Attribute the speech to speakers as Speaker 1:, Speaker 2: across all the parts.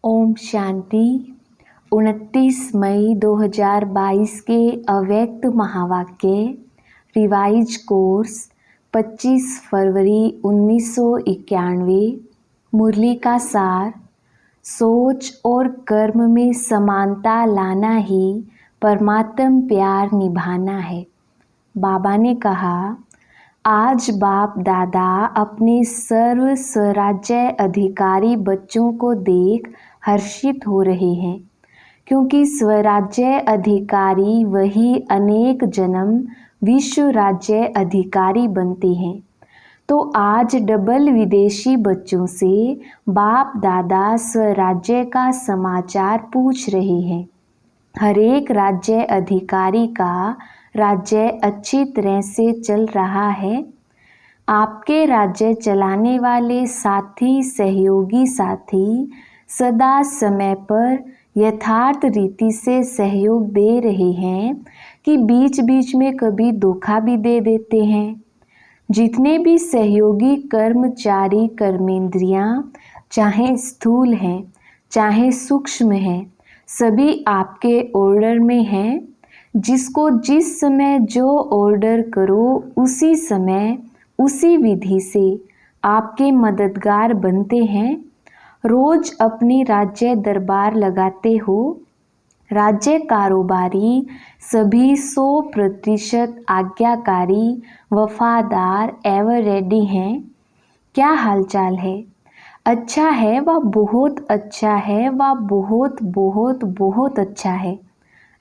Speaker 1: ओम शांति। 29 मई 2022 के अव्यक्त महावाक्य रिवाइज कोर्स 25 फरवरी 1991। मुरली का सार। सोच और कर्म में समानता लाना ही परमात्म प्यार निभाना है। बाबा ने कहा, आज बाप दादा अपने सर्व स्वराज्य अधिकारी बच्चों को देख हर्षित हो रहे हैं, क्योंकि स्वराज्य अधिकारी वही अनेक जन्म विश्व राज्य अधिकारी बनते हैं। तो आज डबल विदेशी बच्चों से बाप दादा स्वराज्य का समाचार पूछ रहे हैं। हरेक राज्य अधिकारी का राज्य अच्छी तरह से चल रहा है। आपके राज्य चलाने वाले साथी सहयोगी साथी सदा समय पर यथार्थ रीति से सहयोग दे रहे हैं कि बीच बीच में कभी धोखा भी दे देते हैं। जितने भी सहयोगी कर्मचारी कर्मेंद्रियां चाहे स्थूल हैं चाहे सूक्ष्म हैं, सभी आपके ऑर्डर में हैं। जिसको जिस समय जो ऑर्डर करो उसी समय उसी विधि से आपके मददगार बनते हैं। रोज अपनी राज्य दरबार लगाते हो। राज्य कारोबारी सभी 100% आज्ञाकारी वफादार एवर रेडी हैं। क्या हालचाल है? अच्छा है व बहुत अच्छा है व बहुत बहुत बहुत अच्छा है।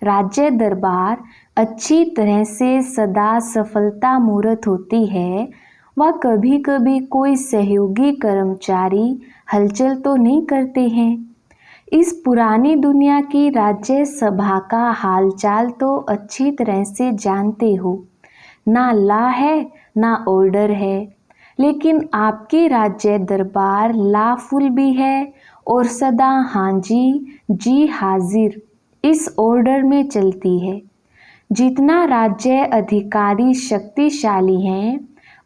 Speaker 1: राज्य दरबार अच्छी तरह से सदा सफलता मूर्त होती है व कभी कभी कोई सहयोगी कर्मचारी हलचल तो नहीं करते हैं। इस पुरानी दुनिया की राज्य सभा का हालचाल तो अच्छी तरह से जानते हो। ना ला है ना ऑर्डर है, लेकिन आपकी राज्य दरबार लाफुल भी है और सदा हाँ जी हाजिर इस ऑर्डर में चलती है। जितना राज्य अधिकारी शक्तिशाली हैं,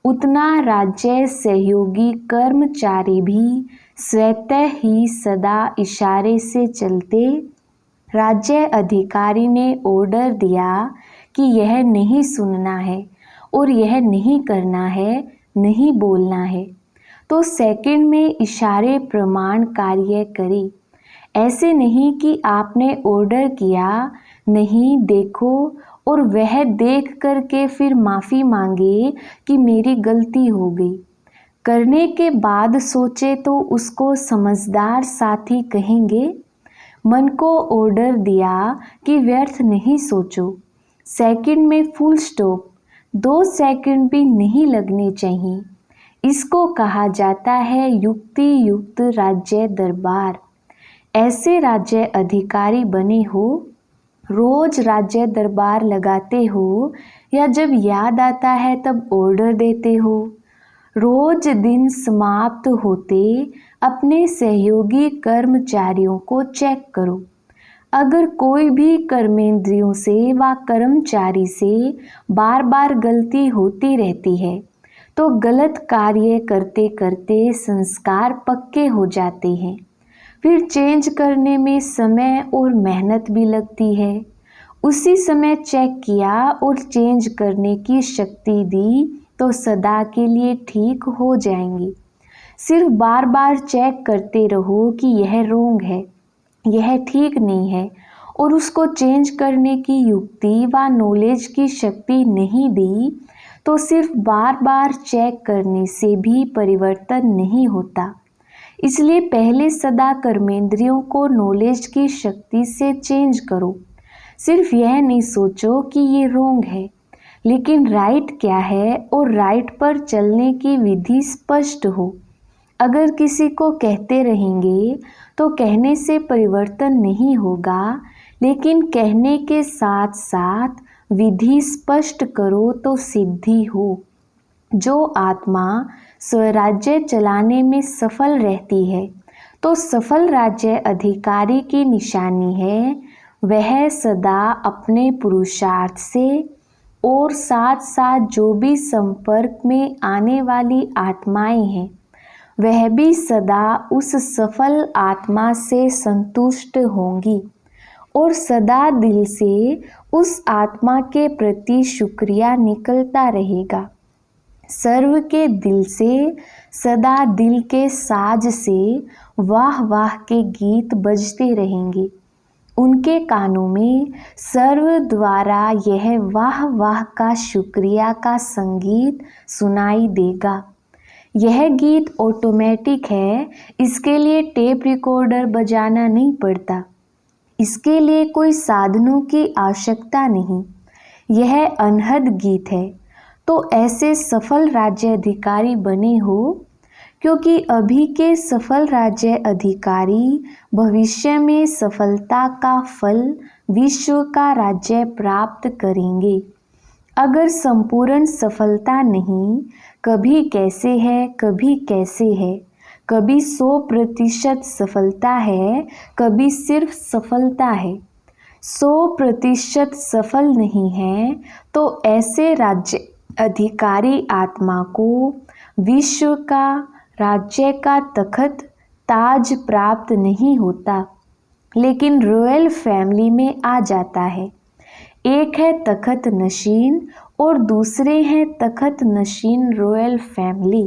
Speaker 1: उतना राज्य सहयोगी कर्मचारी भी स्वतः ही सदा इशारे से चलते। राज्य अधिकारी ने ऑर्डर दिया कि यह नहीं सुनना है और यह नहीं करना है, नहीं बोलना है, तो सेकंड में इशारे प्रमाण कार्य करे। ऐसे नहीं कि आपने ऑर्डर किया, नहीं देखो और वह देख करके फिर माफ़ी मांगे कि मेरी गलती हो गई। करने के बाद सोचे तो उसको समझदार साथी कहेंगे। मन को ऑर्डर दिया कि व्यर्थ नहीं सोचो। सेकंड में फुल स्टॉप, 2 सेकंड भी नहीं लगने चाहिए। इसको कहा जाता है युक्ति युक्त राज्य दरबार। ऐसे राज्य अधिकारी बने हो। रोज राज्य दरबार लगाते हो या जब याद आता है तब ऑर्डर देते हो। रोज दिन समाप्त होते अपने सहयोगी कर्मचारियों को चेक करो। अगर कोई भी कर्मेंद्रियों से व कर्मचारी से बार बार गलती होती रहती है तो गलत कार्य करते करते संस्कार पक्के हो जाते हैं। फिर चेंज करने में समय और मेहनत भी लगती है। उसी समय चेक किया और चेंज करने की शक्ति दी तो सदा के लिए ठीक हो जाएंगी। सिर्फ बार बार चेक करते रहो कि यह रोंग है, यह ठीक नहीं है और उसको चेंज करने की युक्ति व नॉलेज की शक्ति नहीं दी तो सिर्फ बार बार चेक करने से भी परिवर्तन नहीं होता। इसलिए पहले सदा कर्मेंद्रियों को नॉलेज की शक्ति से चेंज करो। सिर्फ यह नहीं सोचो कि ये रोंग है, लेकिन राइट क्या है और राइट पर चलने की विधि स्पष्ट हो। अगर किसी को कहते रहेंगे तो कहने से परिवर्तन नहीं होगा, लेकिन कहने के साथ साथ विधि स्पष्ट करो तो सिद्धि हो। जो आत्मा स्वराज्य चलाने में सफल रहती है तो सफल राज्य अधिकारी की निशानी है वह सदा अपने पुरुषार्थ से और साथ साथ जो भी संपर्क में आने वाली आत्माएं हैं वह भी सदा उस सफल आत्मा से संतुष्ट होंगी और सदा दिल से उस आत्मा के प्रति शुक्रिया निकलता रहेगा। सर्व के दिल से सदा दिल के साज से वाह वाह के गीत बजते रहेंगे। उनके कानों में सर्व द्वारा यह वाह वाह का शुक्रिया का संगीत सुनाई देगा। यह गीत ऑटोमेटिक है, इसके लिए टेप रिकॉर्डर बजाना नहीं पड़ता, इसके लिए कोई साधनों की आवश्यकता नहीं। यह अनहद गीत है। तो ऐसे सफल राज्य अधिकारी बने हो, क्योंकि अभी के सफल राज्य अधिकारी भविष्य में सफलता का फल विश्व का राज्य प्राप्त करेंगे। अगर संपूर्ण सफलता नहीं, कभी कैसे है, कभी कैसे है, कभी 100% सफलता है, कभी सिर्फ सफलता है, 100% सफल नहीं है, तो ऐसे राज्य अधिकारी आत्मा को विश्व का राज्य का तखत ताज प्राप्त नहीं होता, लेकिन रॉयल फैमिली में आ जाता है। एक है तखत नशीन और दूसरे हैं तखत नशीन रॉयल फैमिली।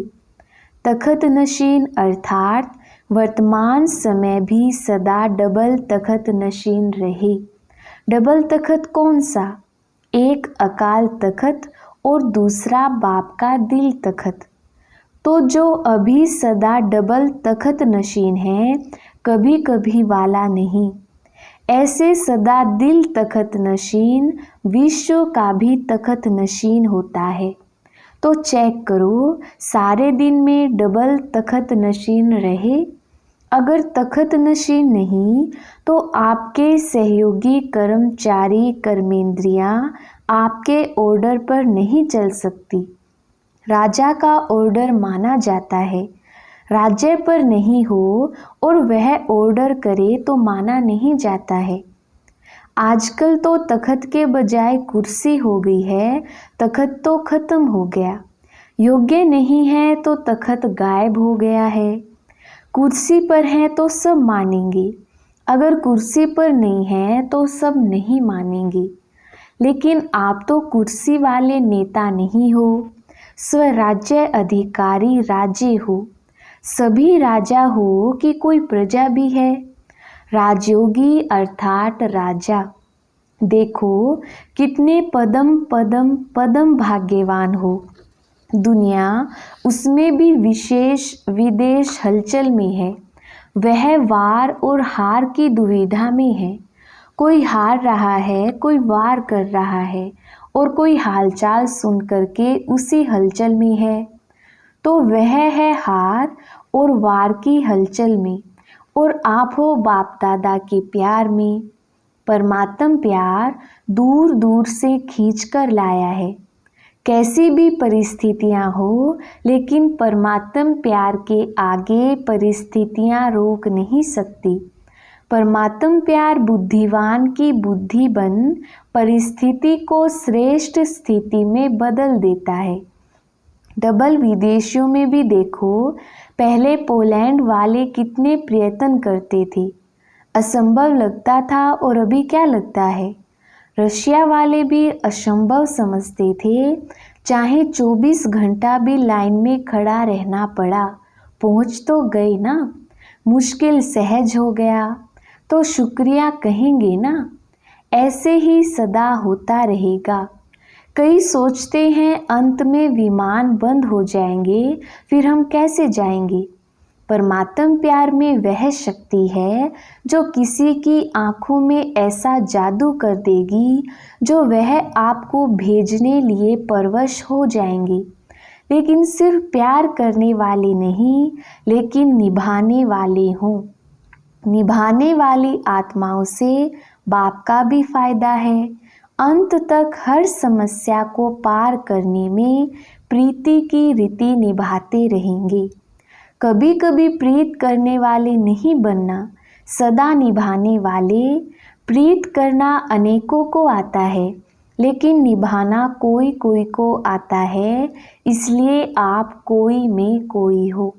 Speaker 1: तखत नशीन अर्थात वर्तमान समय भी सदा डबल तखत नशीन रहे। डबल तखत कौन सा? एक अकाल तखत और दूसरा बाप का दिल तखत। तो जो अभी सदा डबल तखत नशीन है, कभी कभी वाला नहीं, ऐसे सदा दिल तखत नशीन विश्व का भी तखत नशीन होता है। तो चेक करो, सारे दिन में डबल तखत नशीन रहे। अगर तखत नशीन नहीं, तो आपके सहयोगी कर्मचारी कर्मेंद्रियां आपके ऑर्डर पर नहीं चल सकती। राजा का ऑर्डर माना जाता है, राज्य पर नहीं हो और वह ऑर्डर करे तो माना नहीं जाता है। आजकल तो तखत के बजाय कुर्सी हो गई है, तखत तो खत्म हो गया। योग्य नहीं है तो तखत गायब हो गया है। कुर्सी पर है तो सब मानेंगे, अगर कुर्सी पर नहीं है तो सब नहीं मानेंगे। लेकिन आप तो कुर्सी वाले नेता नहीं हो, स्वराज्य अधिकारी राजे हो। सभी राजा हो कि कोई प्रजा भी है, राजयोगी अर्थात राजा। देखो कितने पदम पदम पदम भाग्यवान हो। दुनिया उसमें भी विशेष विदेश हलचल में है, वह वार और हार की दुविधा में है। कोई हार रहा है, कोई वार कर रहा है और कोई हालचाल सुन करके उसी हलचल में है। तो वह है हार और वार की हलचल में, और आप हो बाप दादा के प्यार में। परमात्म प्यार दूर दूर से खींच कर लाया है। कैसी भी परिस्थितियां हो, लेकिन परमात्म प्यार के आगे परिस्थितियां रोक नहीं सकती। परमात्म प्यार बुद्धिवान की बुद्धि बन परिस्थिति को श्रेष्ठ स्थिति में बदल देता है। डबल विदेशियों में भी देखो, पहले पोलैंड वाले कितने प्रयत्न करते थे, असंभव लगता था, और अभी क्या लगता है? रशिया वाले भी असंभव समझते थे, चाहे 24 घंटा भी लाइन में खड़ा रहना पड़ा, पहुंच तो गए ना। मुश्किल सहज हो गया तो शुक्रिया कहेंगे ना। ऐसे ही सदा होता रहेगा। कई सोचते हैं अंत में विमान बंद हो जाएंगे, फिर हम कैसे जाएंगे? परमात्म प्यार में वह शक्ति है जो किसी की आंखों में ऐसा जादू कर देगी जो वह आपको भेजने लिए परवश हो जाएंगी। लेकिन सिर्फ प्यार करने वाले नहीं, लेकिन निभाने वाले हों। निभाने वाली आत्माओं से बाप का भी फायदा है। अंत तक हर समस्या को पार करने में प्रीति की रीति निभाते रहेंगे। कभी कभी प्रीत करने वाले नहीं बनना, सदा निभाने वाले। प्रीत करना अनेकों को आता है, लेकिन निभाना कोई कोई को आता है, इसलिए आप कोई में कोई हो।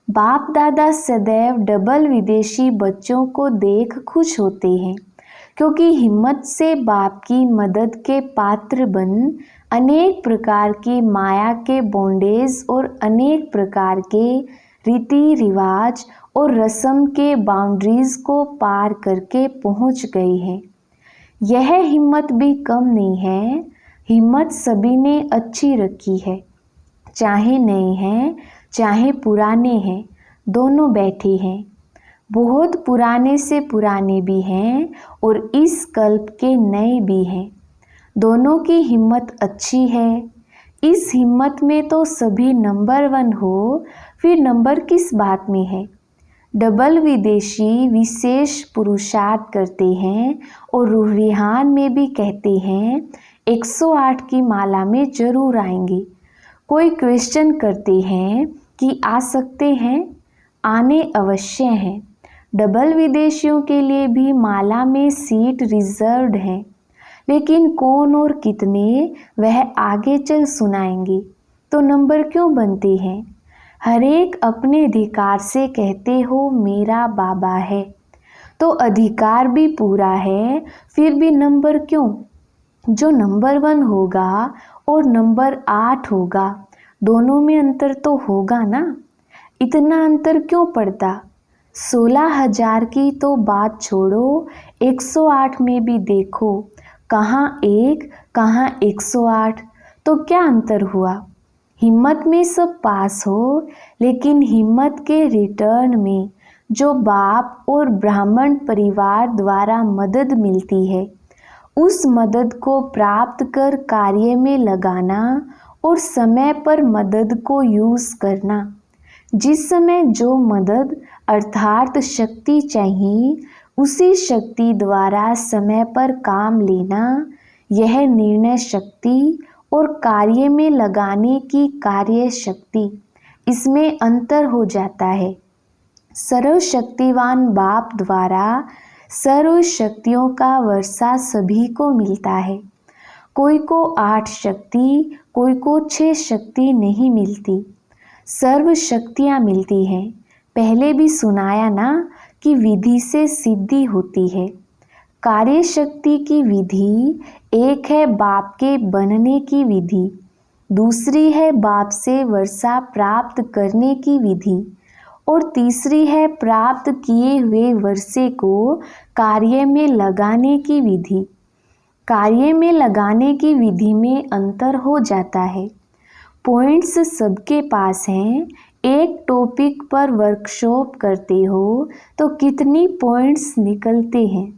Speaker 1: बाप दादा सदैव डबल विदेशी बच्चों को देख खुश होते हैं, क्योंकि हिम्मत से बाप की मदद के पात्र बन अनेक प्रकार की माया के बॉन्डेज और अनेक प्रकार के रीति रिवाज और रस्म के बाउंड्रीज को पार करके पहुंच गए हैं। यह हिम्मत भी कम नहीं है। हिम्मत सभी ने अच्छी रखी है, चाहे नए हैं चाहे पुराने हैं, दोनों बैठे हैं। बहुत पुराने से पुराने भी हैं और इस कल्प के नए भी हैं। दोनों की हिम्मत अच्छी है। इस हिम्मत में तो सभी नंबर 1 हो, फिर नंबर किस बात में है। डबल विदेशी विशेष पुरुषार्थ करते हैं और रूहान में भी कहते हैं 108 की माला में जरूर आएंगे। कोई क्वेश्चन करते हैं कि आ सकते हैं, आने अवश्य हैं। डबल विदेशियों के लिए भी माला में सीट रिजर्व्ड है, लेकिन कौन और कितने वह आगे चल सुनाएंगे। तो नंबर क्यों बनते हैं। हर एक अपने अधिकार से कहते हो मेरा बाबा है, तो अधिकार भी पूरा है, फिर भी नंबर क्यों। जो नंबर 1 होगा और नंबर 8 होगा, दोनों में अंतर तो होगा ना। इतना अंतर क्यों पड़ता। 16,000 की तो बात छोड़ो, 108 में भी देखो, कहाँ 1 कहाँ 108, तो क्या अंतर हुआ। हिम्मत में सब पास हो, लेकिन हिम्मत के रिटर्न में जो बाप और ब्राह्मण परिवार द्वारा मदद मिलती है, उस मदद को प्राप्त कर कार्य में लगाना और समय पर मदद को यूज़ करना। जिस समय जो मदद अर्थात शक्ति चाहिए, उसी शक्ति द्वारा समय पर काम लेना, यह निर्णय शक्ति और कार्य में लगाने की कार्य शक्ति, इसमें अंतर हो जाता है। सर्वशक्तिवान बाप द्वारा सर्व शक्तियों का वर्षा सभी को मिलता है। कोई को 8 शक्ति, कोई को 6 शक्ति नहीं मिलती, सर्व शक्तियाँ मिलती हैं। पहले भी सुनाया ना कि विधि से सिद्धि होती है। कार्य शक्ति की विधि एक है बाप के बनने की विधि, दूसरी है बाप से वर्षा प्राप्त करने की विधि, और तीसरी है प्राप्त किए हुए वर्षे को कार्य में लगाने की विधि। कार्य में लगाने की विधि में अंतर हो जाता है। पॉइंट्स सबके पास हैं। एक टॉपिक पर वर्कशॉप करते हो तो कितनी पॉइंट्स निकलते हैं।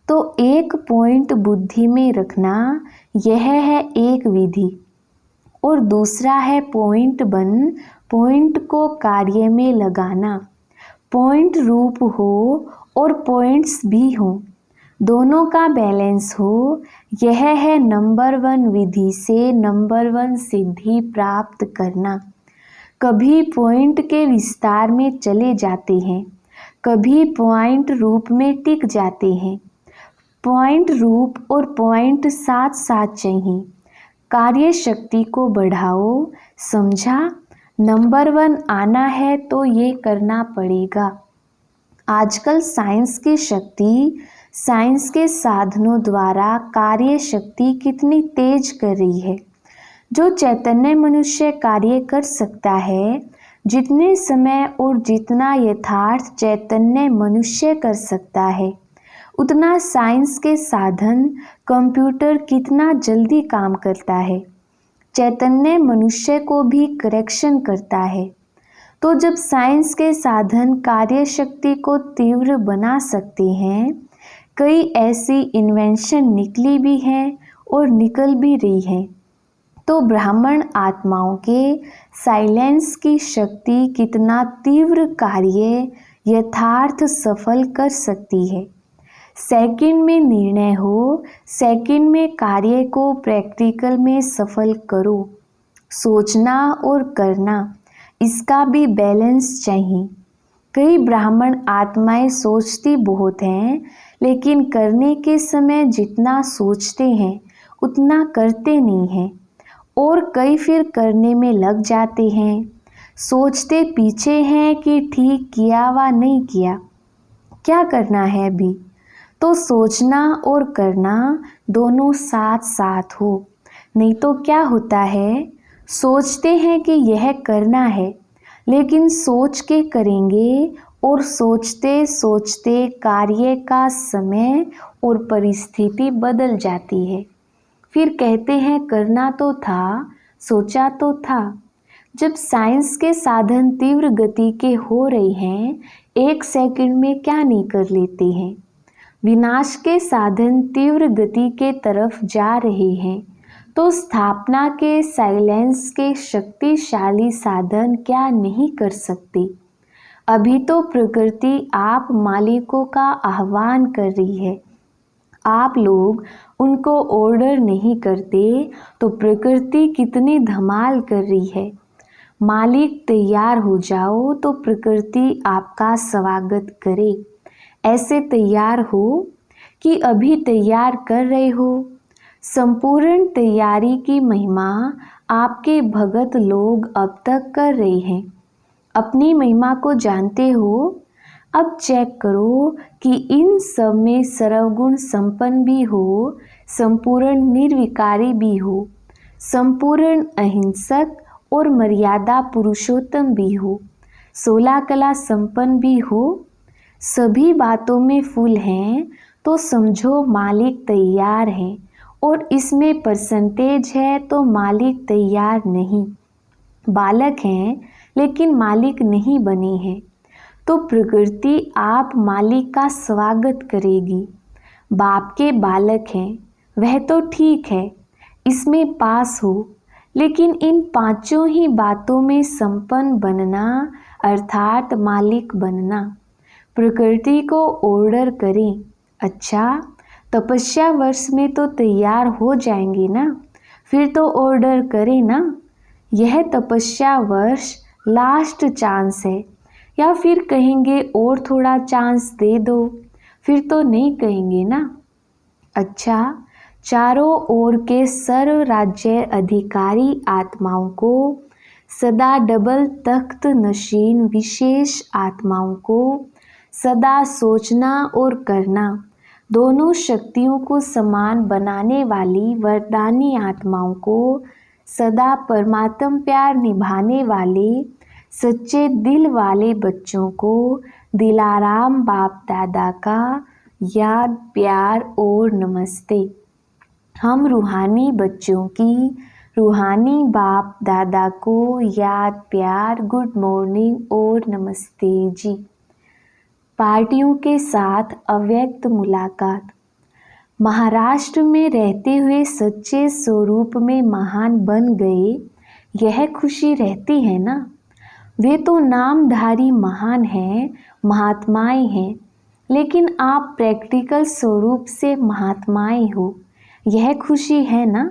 Speaker 1: तो एक पॉइंट बुद्धि में रखना, यह है एक विधि, और दूसरा है पॉइंट बन पॉइंट को कार्य में लगाना। पॉइंट रूप हो और पॉइंट्स भी हो, दोनों का बैलेंस हो, यह है नंबर 1 विधि से नंबर 1 सिद्धि प्राप्त करना। कभी पॉइंट के विस्तार में चले जाते हैं, कभी पॉइंट रूप में टिक जाते हैं। पॉइंट रूप और पॉइंट साथ साथ चाहिए। कार्य शक्ति को बढ़ाओ, समझा। नंबर 1 आना है तो ये करना पड़ेगा। आजकल साइंस की शक्ति, साइंस के साधनों द्वारा कार्य शक्ति कितनी तेज कर रही है। जो चैतन्य मनुष्य कार्य कर सकता है, जितने समय और जितना यथार्थ चैतन्य मनुष्य कर सकता है, उतना साइंस के साधन कंप्यूटर कितना जल्दी काम करता है। चैतन्य मनुष्य को भी करेक्शन करता है। तो जब साइंस के साधन कार्य शक्ति को तीव्र बना सकते हैं, कई ऐसी इन्वेंशन निकली भी हैं और निकल भी रही हैं, तो ब्राह्मण आत्माओं के साइलेंस की शक्ति कितना तीव्र कार्य यथार्थ सफल कर सकती है। सेकंड में निर्णय हो, सेकंड में कार्य को प्रैक्टिकल में सफल करो। सोचना और करना, इसका भी बैलेंस चाहिए। कई ब्राह्मण आत्माएं सोचती बहुत हैं, लेकिन करने के समय जितना सोचते हैं उतना करते नहीं हैं, और कई फिर करने में लग जाते हैं। सोचते पीछे हैं कि ठीक किया व नहीं किया, क्या करना है अभी। तो सोचना और करना दोनों साथ साथ हो। नहीं तो क्या होता है, सोचते हैं कि यह करना है, लेकिन सोच के करेंगे और सोचते सोचते कार्य का समय और परिस्थिति बदल जाती है। फिर कहते हैं करना तो था, सोचा तो था। जब साइंस के साधन तीव्र गति के हो रहे हैं, 1 सेकंड में क्या नहीं कर लेते हैं। विनाश के साधन तीव्र गति के तरफ जा रहे हैं, तो स्थापना के साइलेंस के शक्तिशाली साधन क्या नहीं कर सकते। अभी तो प्रकृति आप मालिकों का आह्वान कर रही है, आप लोग उनको ऑर्डर नहीं करते, तो प्रकृति कितनी धमाल कर रही है। मालिक तैयार हो जाओ तो प्रकृति आपका स्वागत करे। ऐसे तैयार हो कि अभी तैयार कर रहे हो। संपूर्ण तैयारी की महिमा आपके भगत लोग अब तक कर रहे हैं। अपनी महिमा को जानते हो। अब चेक करो कि इन सब में सर्वगुण संपन्न भी हो, संपूर्ण निर्विकारी भी हो, संपूर्ण अहिंसक और मर्यादा पुरुषोत्तम भी हो, 16 कला संपन्न भी हो। सभी बातों में फुल हैं तो समझो मालिक तैयार हैं, और इसमें परसेंटेज है तो मालिक तैयार नहीं। बालक हैं लेकिन मालिक नहीं बने हैं, तो प्रकृति आप मालिक का स्वागत करेगी। बाप के बालक हैं, वह तो ठीक है, इसमें पास हो, लेकिन इन 5 ही बातों में संपन्न बनना अर्थात मालिक बनना। प्रकृति को ऑर्डर करें। अच्छा, तपस्या वर्ष में तो तैयार हो जाएंगे ना, फिर तो ऑर्डर करें ना। यह तपस्या वर्ष लास्ट चांस है, या फिर कहेंगे और थोड़ा चांस दे दो, फिर तो नहीं कहेंगे ना। अच्छा, चारों ओर के सर्व राज्य अधिकारी आत्माओं को, सदा डबल तख्त नशीन विशेष आत्माओं को, सदा सोचना और करना दोनों शक्तियों को समान बनाने वाली वरदानी आत्माओं को, सदा परमात्म प्यार निभाने वाले सच्चे दिल वाले बच्चों को दिलाराम बाप दादा का याद प्यार और नमस्ते। हम रूहानी बच्चों की रूहानी बाप दादा को याद प्यार गुड मॉर्निंग और नमस्ते जी। पार्टियों के साथ अव्यक्त मुलाकात। महाराष्ट्र में रहते हुए सच्चे स्वरूप में महान बन गए, यह खुशी रहती है ना। वे तो नामधारी महान हैं, महात्माएं हैं, लेकिन आप प्रैक्टिकल स्वरूप से महात्माएं हो, यह खुशी है ना।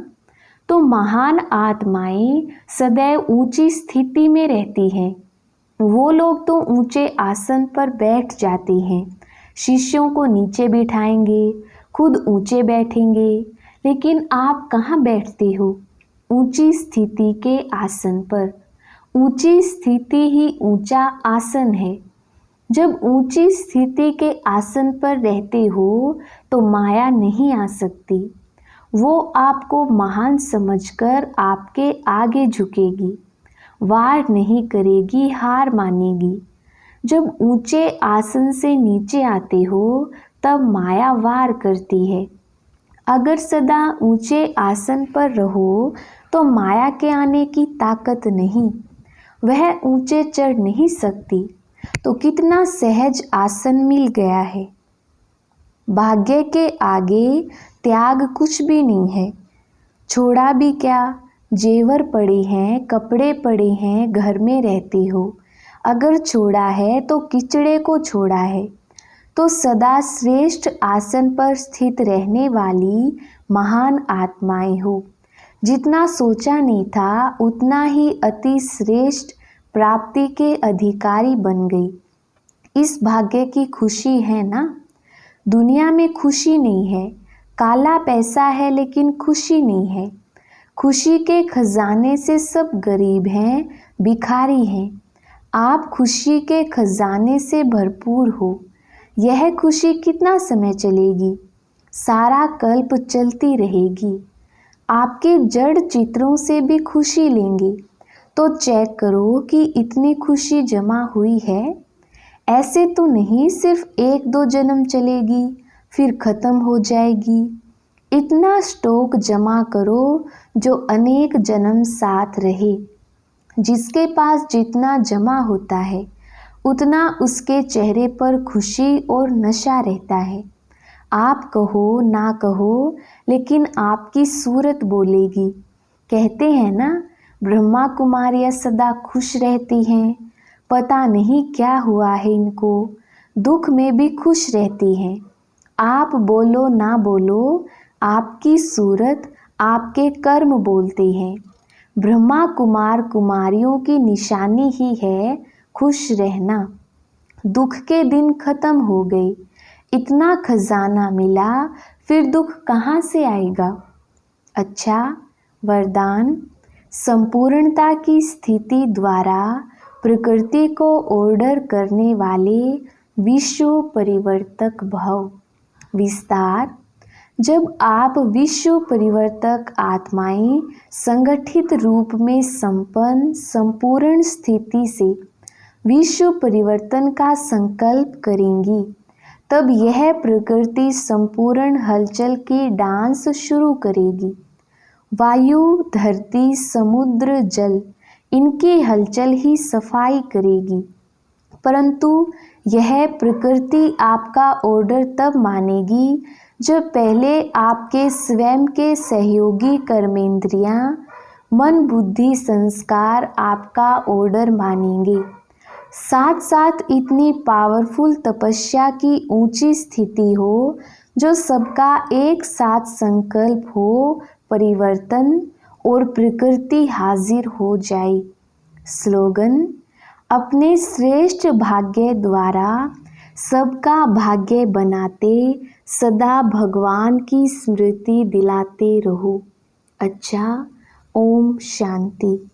Speaker 1: तो महान आत्माएं सदैव ऊंची स्थिति में रहती हैं। वो लोग तो ऊंचे आसन पर बैठ जाते हैं, शिष्यों को नीचे बिठाएंगे, खुद ऊंचे बैठेंगे, लेकिन आप कहाँ बैठते हो? ऊंची स्थिति के आसन पर। ऊंची स्थिति ही ऊंचा आसन है। जब ऊंची स्थिति के आसन पर रहते हो तो माया नहीं आ सकती। वो आपको महान समझकर आपके आगे झुकेगी, वार नहीं करेगी, हार मानेगी। जब ऊंचे आसन से नीचे आते हो तब माया वार करती है। अगर सदा ऊंचे आसन पर रहो तो माया के आने की ताकत नहीं, वह ऊंचे चढ़ नहीं सकती। तो कितना सहज आसन मिल गया है। भाग्य के आगे त्याग कुछ भी नहीं है। छोड़ा भी क्या, जेवर पड़े हैं, कपड़े पड़े हैं, घर में रहते हो। अगर छोड़ा है तो किचड़े को छोड़ा है। तो सदा श्रेष्ठ आसन पर स्थित रहने वाली महान आत्माएं हो। जितना सोचा नहीं था उतना ही अति श्रेष्ठ प्राप्ति के अधिकारी बन गई। इस भाग्य की खुशी है ना। दुनिया में खुशी नहीं है, काला पैसा है लेकिन खुशी नहीं है। खुशी के खजाने से सब गरीब हैं, भिखारी हैं। आप खुशी के खजाने से भरपूर हो। यह खुशी कितना समय चलेगी? सारा कल्प चलती रहेगी। आपके जड़ चित्रों से भी खुशी लेंगे तो चेक करो कि इतनी खुशी जमा हुई है। ऐसे तो नहीं सिर्फ 1-2 जन्म चलेगी फिर खत्म हो जाएगी। इतना स्टॉक जमा करो जो अनेक जन्म साथ रहे। जिसके पास जितना जमा होता है उतना उसके चेहरे पर खुशी और नशा रहता है। आप कहो ना कहो लेकिन आपकी सूरत बोलेगी। कहते हैं ना, ब्रह्मा कुमारियाँ सदा खुश रहती हैं। पता नहीं क्या हुआ है इनको, दुख में भी खुश रहती हैं। आप बोलो ना बोलो, आपकी सूरत आपके कर्म बोलते हैं। ब्रह्मा कुमार कुमारियों की निशानी ही है खुश रहना। दुख के दिन खत्म हो गए, इतना खजाना मिला, फिर दुख कहाँ से आएगा? अच्छा, वरदान। संपूर्णता की स्थिति द्वारा प्रकृति को ऑर्डर करने वाले विश्व परिवर्तक भव। विस्तार। जब आप विश्व परिवर्तक आत्माएं संगठित रूप में संपन्न संपूर्ण स्थिति से विश्व परिवर्तन का संकल्प करेंगी, तब यह प्रकृति संपूर्ण हलचल की डांस शुरू करेगी। वायु, धरती, समुद्र, जल, इनकी हलचल ही सफाई करेगी। परंतु यह प्रकृति आपका ऑर्डर तब मानेगी जब पहले आपके स्वयं के सहयोगी कर्मेंद्रियां, मन, बुद्धि, संस्कार आपका ऑर्डर मानेंगे। साथ साथ इतनी पावरफुल तपस्या की ऊंची स्थिति हो जो सबका एक साथ संकल्प हो परिवर्तन, और प्रकृति हाजिर हो जाए। स्लोगन। अपने श्रेष्ठ भाग्य द्वारा सबका भाग्य बनाते सदा भगवान की स्मृति दिलाते रहो। अच्छा, ओम शांति।